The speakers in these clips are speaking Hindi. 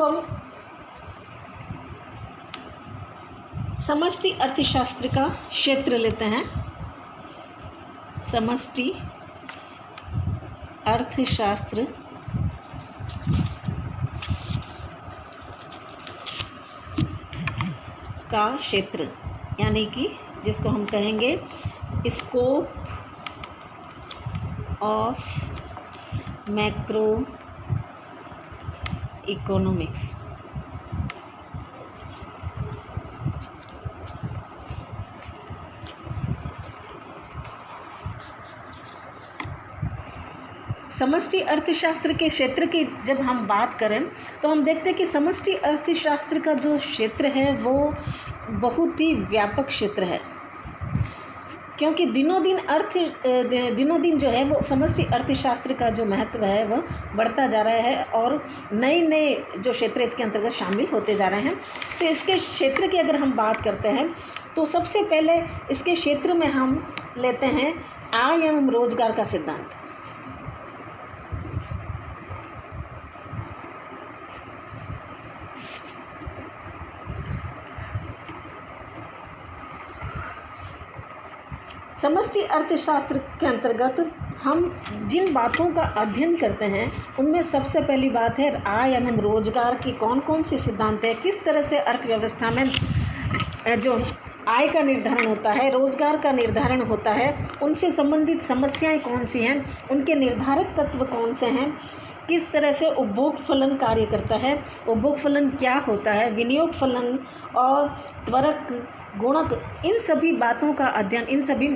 अब हम समष्टि अर्थशास्त्र का क्षेत्र लेते हैं। समष्टि अर्थशास्त्र का क्षेत्र, यानी कि जिसको हम कहेंगे स्कोप ऑफ मैक्रो इकोनॉमिक्स। समष्टि अर्थशास्त्र के क्षेत्र की जब हम बात करें तो हम देखते हैं कि समष्टि अर्थशास्त्र का जो क्षेत्र है वो बहुत ही व्यापक क्षेत्र है, क्योंकि दिनों दिन जो है वो समष्टि अर्थशास्त्र का जो महत्व है वह बढ़ता जा रहा है और नए जो क्षेत्र इसके अंतर्गत शामिल होते जा रहे हैं। तो इसके क्षेत्र की अगर हम बात करते हैं तो सबसे पहले इसके क्षेत्र में हम लेते हैं आय एवं रोजगार का सिद्धांत। समष्टि अर्थशास्त्र के अंतर्गत हम जिन बातों का अध्ययन करते हैं उनमें सबसे पहली बात है आय एवं रोजगार की कौन कौन सी सिद्धांत है, किस तरह से अर्थव्यवस्था में जो आय का निर्धारण होता है, रोजगार का निर्धारण होता है, उनसे संबंधित समस्याएं कौन सी हैं, उनके निर्धारक तत्व कौन से हैं, किस तरह से उपभोग फलन कार्य करता है, उपभोग फलन क्या होता है, विनियोग फलन और त्वरक गुणक, इन सभी बातों का अध्ययन, इन सभी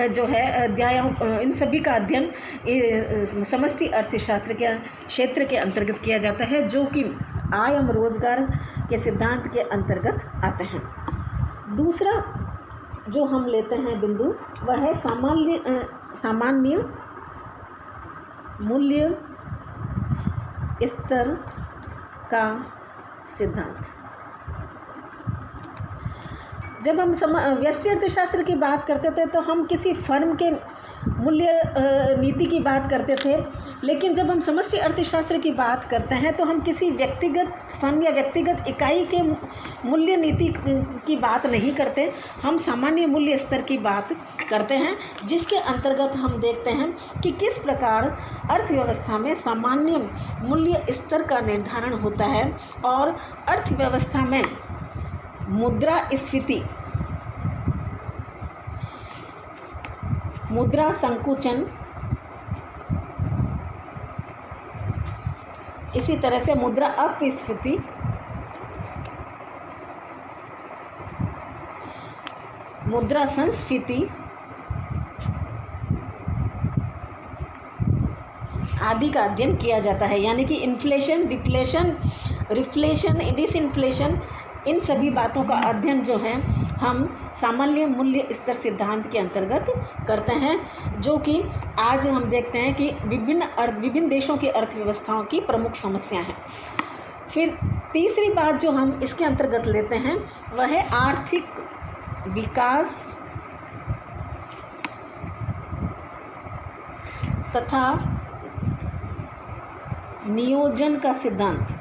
जो है अध्यायों, इन सभी का अध्ययन समष्टि अर्थशास्त्र के क्षेत्र के अंतर्गत किया जाता है, जो कि आय एवं रोजगार के सिद्धांत के अंतर्गत आते हैं। दूसरा जो हम लेते हैं बिंदु वह है सामान्य मूल्य स्तर का सिद्धांत। जब हम व्यष्टि अर्थशास्त्र की बात करते थे तो हम किसी फर्म के मूल्य नीति की बात करते थे, लेकिन जब हम समष्टि अर्थशास्त्र की बात करते हैं तो हम किसी व्यक्तिगत फर्म या व्यक्तिगत इकाई के मूल्य नीति की बात नहीं करते, हम सामान्य मूल्य स्तर की बात करते हैं, जिसके अंतर्गत हम देखते हैं कि किस प्रकार अर्थव्यवस्था में सामान्य मूल्य स्तर का निर्धारण होता है और अर्थव्यवस्था में मुद्रास्फीति, मुद्रा संकुचन, इसी तरह से मुद्रा अपस्फीति, मुद्रा संस्फीति आदि का अध्ययन किया जाता है, यानी कि इन्फ्लेशन, डिफ्लेशन, रिफ्लेशन, डिसइन्फ्लेशन, इन सभी बातों का अध्ययन जो है हम सामान्य मूल्य स्तर सिद्धांत के अंतर्गत करते हैं, जो कि आज हम देखते हैं कि विभिन्न देशों की अर्थव्यवस्थाओं की प्रमुख समस्या है। फिर तीसरी बात जो हम इसके अंतर्गत लेते हैं वह है आर्थिक विकास तथा नियोजन का सिद्धांत।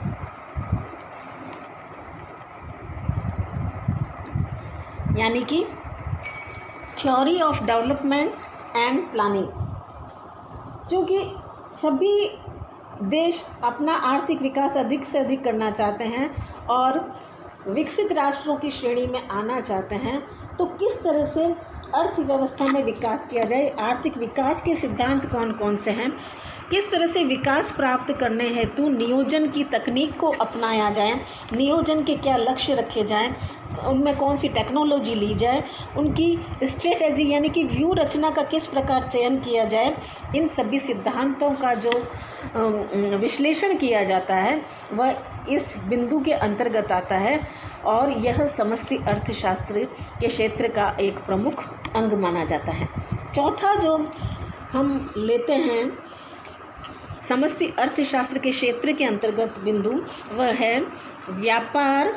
यानी कि theory of development and planning, क्योंकि सभी देश अपना आर्थिक विकास अधिक से अधिक करना चाहते हैं और विकसित राष्ट्रों की श्रेणी में आना चाहते हैं, तो किस तरह से अर्थव्यवस्था में विकास किया जाए, आर्थिक विकास के सिद्धांत कौन कौन से हैं, किस तरह से विकास प्राप्त करने हेतु नियोजन की तकनीक को अपनाया जाए, नियोजन के क्या लक्ष्य रखे जाएं, उनमें कौन सी टेक्नोलॉजी ली जाए, उनकी स्ट्रेटेजी यानी कि व्यू रचना का किस प्रकार चयन किया जाए, इन सभी सिद्धांतों का जो विश्लेषण किया जाता है वह इस बिंदु के अंतर्गत आता है और यह समष्टि अर्थशास्त्र के क्षेत्र का एक प्रमुख अंग माना जाता है। चौथा जो हम लेते हैं समष्टि अर्थशास्त्र के क्षेत्र के अंतर्गत बिंदु वह है व्यापार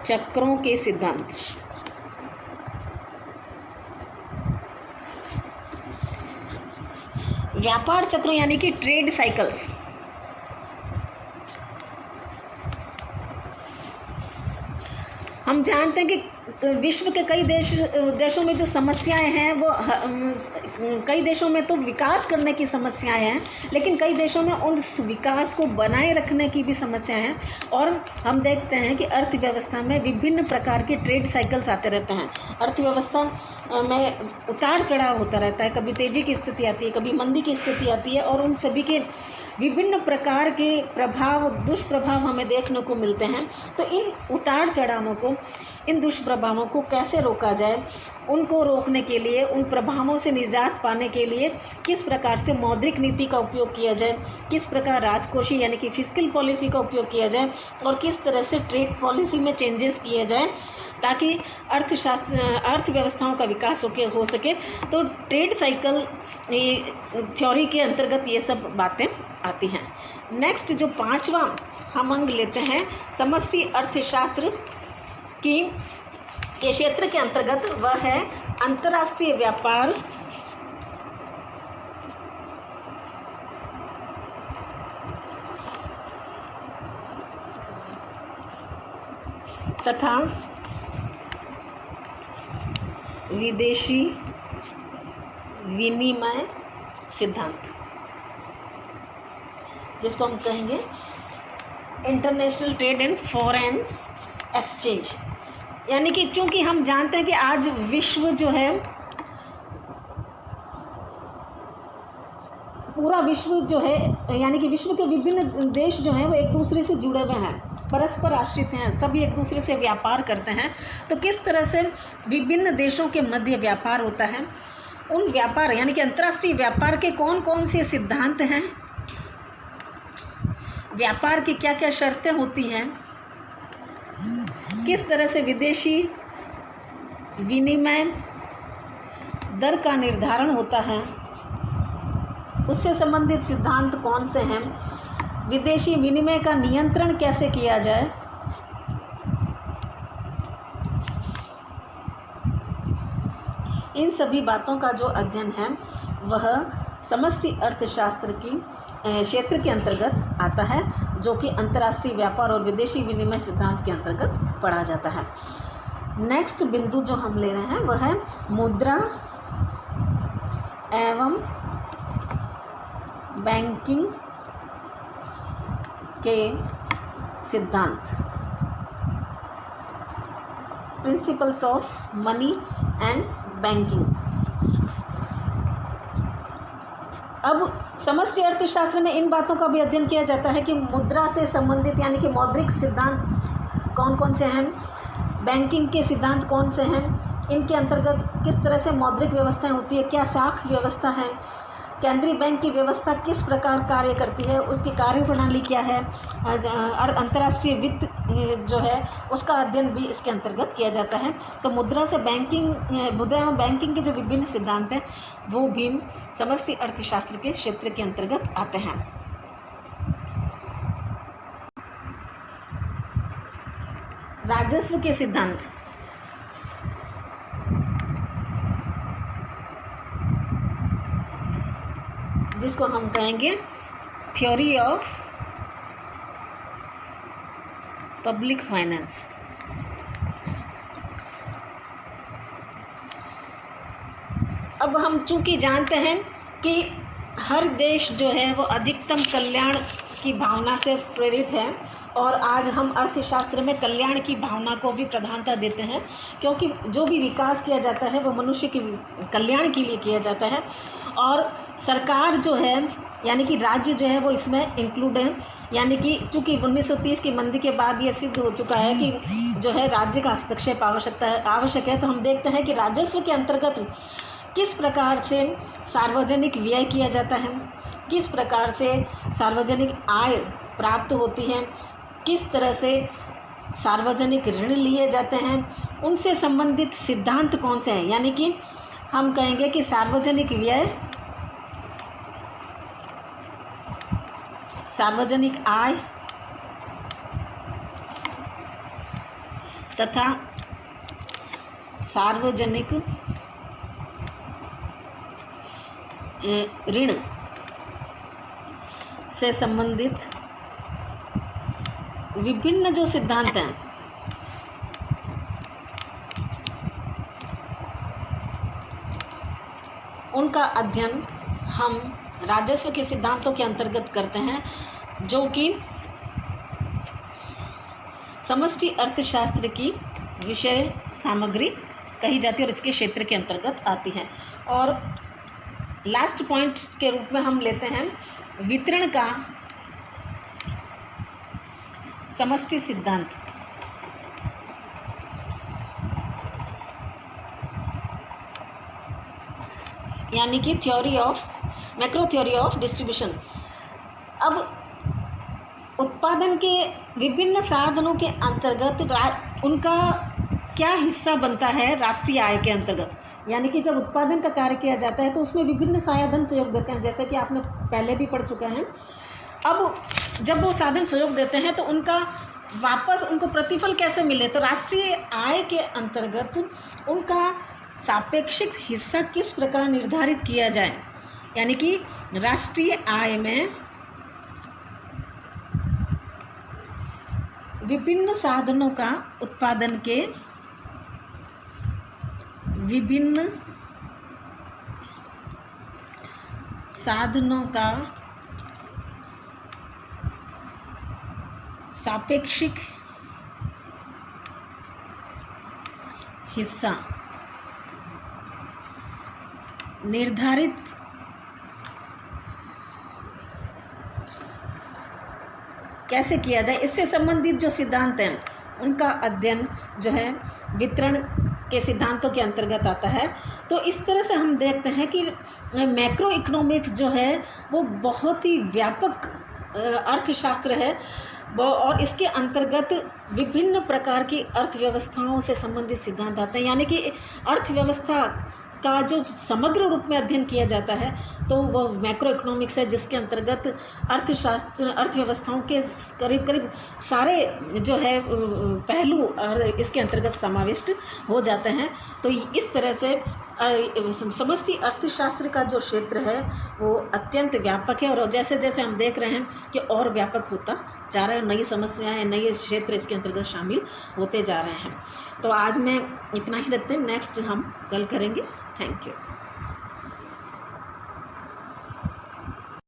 चक्रों के सिद्धांत। व्यापार चक्र यानी कि ट्रेड साइकिल्स। हम जानते हैं कि विश्व के कई देशों में जो समस्याएं हैं वो कई देशों में तो विकास करने की समस्याएं हैं, लेकिन कई देशों में उस विकास को बनाए रखने की भी समस्याएं हैं। और हम देखते हैं कि अर्थव्यवस्था में विभिन्न प्रकार के ट्रेड साइकिल्स आते रहते हैं। अर्थव्यवस्था में उतार चढ़ाव होता रहता है, कभी तेज़ी की स्थिति आती है, कभी मंदी की स्थिति आती है, और उन सभी के विभिन्न प्रकार के प्रभाव, दुष्प्रभाव हमें देखने को मिलते हैं। तो इन उतार चढ़ावों को, इन दुष्प्रभावों को कैसे रोका जाए, उनको रोकने के लिए, उन प्रभावों से निजात पाने के लिए किस प्रकार से मौद्रिक नीति का उपयोग किया जाए, किस प्रकार राजकोषीय यानी कि फिस्कल पॉलिसी का उपयोग किया जाए, और किस तरह से ट्रेड पॉलिसी में चेंजेस किए जाए ताकि अर्थव्यवस्थाओं का विकास हो सके। तो ट्रेड साइकिल थ्योरी के अंतर्गत ये सब बातें आती हैं। नेक्स्ट जो 5वां हम अंग लेते हैं समष्टि अर्थशास्त्र के क्षेत्र के अंतर्गत, वह है अंतर्राष्ट्रीय व्यापार तथा विदेशी विनिमय सिद्धांत, जिसको हम कहेंगे international trade and foreign exchange. यानी कि चूंकि हम जानते हैं कि आज विश्व जो है, पूरा विश्व जो है, यानी कि विश्व के विभिन्न देश जो हैं वो एक दूसरे से जुड़े हुए हैं, परस्पर आश्रित हैं, सभी एक दूसरे से व्यापार करते हैं। तो किस तरह से विभिन्न देशों के मध्य व्यापार होता है, उन व्यापार यानी कि अंतर्राष्ट्रीय व्यापार के कौन कौन से सिद्धांत हैं, व्यापार की क्या क्या शर्तें होती हैं, किस तरह से विदेशी विनिमय दर का निर्धारण होता है, उससे संबंधित सिद्धांत कौन से हैं, विदेशी विनिमय का नियंत्रण कैसे किया जाए, इन सभी बातों का जो अध्ययन है वह समष्टि अर्थशास्त्र की क्षेत्र के अंतर्गत आता है, जो कि अंतर्राष्ट्रीय व्यापार और विदेशी विनिमय सिद्धांत के अंतर्गत पढ़ा जाता है। नेक्स्ट बिंदु जो हम ले रहे हैं वह है मुद्रा एवं बैंकिंग के सिद्धांत, principles of money and banking. अब समष्टि अर्थशास्त्र में इन बातों का भी अध्ययन किया जाता है कि मुद्रा से संबंधित यानी कि मौद्रिक सिद्धांत कौन कौन से हैं, बैंकिंग के सिद्धांत कौन से हैं, इनके अंतर्गत किस तरह से मौद्रिक व्यवस्थाएं होती है, क्या शाख व्यवस्था है, केंद्रीय बैंक की व्यवस्था किस प्रकार कार्य करती है, उसकी कार्यप्रणाली क्या है, अंतर्राष्ट्रीय वित्त जो है उसका अध्ययन भी इसके अंतर्गत किया जाता है। तो मुद्रा एवं बैंकिंग के जो विभिन्न सिद्धांत हैं वो भी समष्टि अर्थशास्त्र के क्षेत्र के अंतर्गत आते हैं। राजस्व के सिद्धांत, जिसको हम कहेंगे थ्योरी ऑफ पब्लिक फाइनेंस। अब हम चूंकि जानते हैं कि हर देश जो है वो अधिकतम कल्याण की भावना से प्रेरित है, और आज हम अर्थशास्त्र में कल्याण की भावना को भी प्रधानता देते हैं, क्योंकि जो भी विकास किया जाता है वो मनुष्य के कल्याण के लिए किया जाता है, और सरकार जो है यानी कि राज्य जो है वो इसमें इंक्लूड है। यानी कि चूँकि 1930 की मंदी के बाद ये सिद्ध हो चुका है कि जो है राज्य का हस्तक्षेप आवश्यक है। तो हम देखते हैं कि राजस्व के अंतर्गत किस प्रकार से सार्वजनिक व्यय किया जाता है, किस प्रकार से सार्वजनिक आय प्राप्त होती है, किस तरह से सार्वजनिक ऋण लिए जाते हैं, उनसे संबंधित सिद्धांत कौन से हैं। यानी कि हम कहेंगे कि सार्वजनिक व्यय, सार्वजनिक आय तथा सार्वजनिक ऋण से संबंधित विभिन्न जो सिद्धांत हैं उनका अध्ययन हम राजस्व के सिद्धांतों के अंतर्गत करते हैं, जो कि समष्टि अर्थशास्त्र की विषय सामग्री कही जाती है और इसके क्षेत्र के अंतर्गत आती है। और लास्ट पॉइंट के रूप में हम लेते हैं वितरण का समष्टि सिद्धांत। यानी कि मैक्रो थ्योरी ऑफ डिस्ट्रीब्यूशन। अब उत्पादन के विभिन्न साधनों के अंतर्गत उनका क्या हिस्सा बनता है राष्ट्रीय आय के अंतर्गत। यानी कि जब उत्पादन का कार्य किया जाता है तो उसमें विभिन्न साधन सहयोग देते हैं, जैसे कि आपने पहले भी पढ़ चुके हैं। अब जब वो साधन सहयोग देते हैं तो उनका वापस उनको प्रतिफल कैसे मिले, तो राष्ट्रीय आय के अंतर्गत उनका सापेक्षिक हिस्सा किस प्रकार निर्धारित किया जाए। यानी कि राष्ट्रीय आय में विभिन्न साधनों का उत्पादन के विभिन्न साधनों का सापेक्षिक हिस्सा निर्धारित कैसे किया जाए, इससे संबंधित जो सिद्धांत हैं उनका अध्ययन जो है वितरण के सिद्धांतों के अंतर्गत आता है। तो इस तरह से हम देखते हैं कि मैक्रो इकोनॉमिक्स जो है वो बहुत ही व्यापक अर्थशास्त्र है और इसके अंतर्गत विभिन्न प्रकार की अर्थव्यवस्थाओं से संबंधित सिद्धांत आते हैं। यानी कि अर्थव्यवस्था का जो समग्र रूप में अध्ययन किया जाता है तो वह मैक्रो इकोनॉमिक्स है, जिसके अंतर्गत अर्थव्यवस्थाओं के करीब करीब सारे जो है पहलू इसके अंतर्गत समाविष्ट हो जाते हैं। तो इस तरह से समष्टि अर्थशास्त्र का जो क्षेत्र है वो अत्यंत व्यापक है और जैसे जैसे हम देख रहे हैं कि और व्यापक होता जा रहा है, नई समस्याएं, नए क्षेत्र इसके अंतर्गत शामिल होते जा रहे हैं। तो आज मैं इतना ही रखते हैं, नेक्स्ट हम कल करेंगे। Thank you.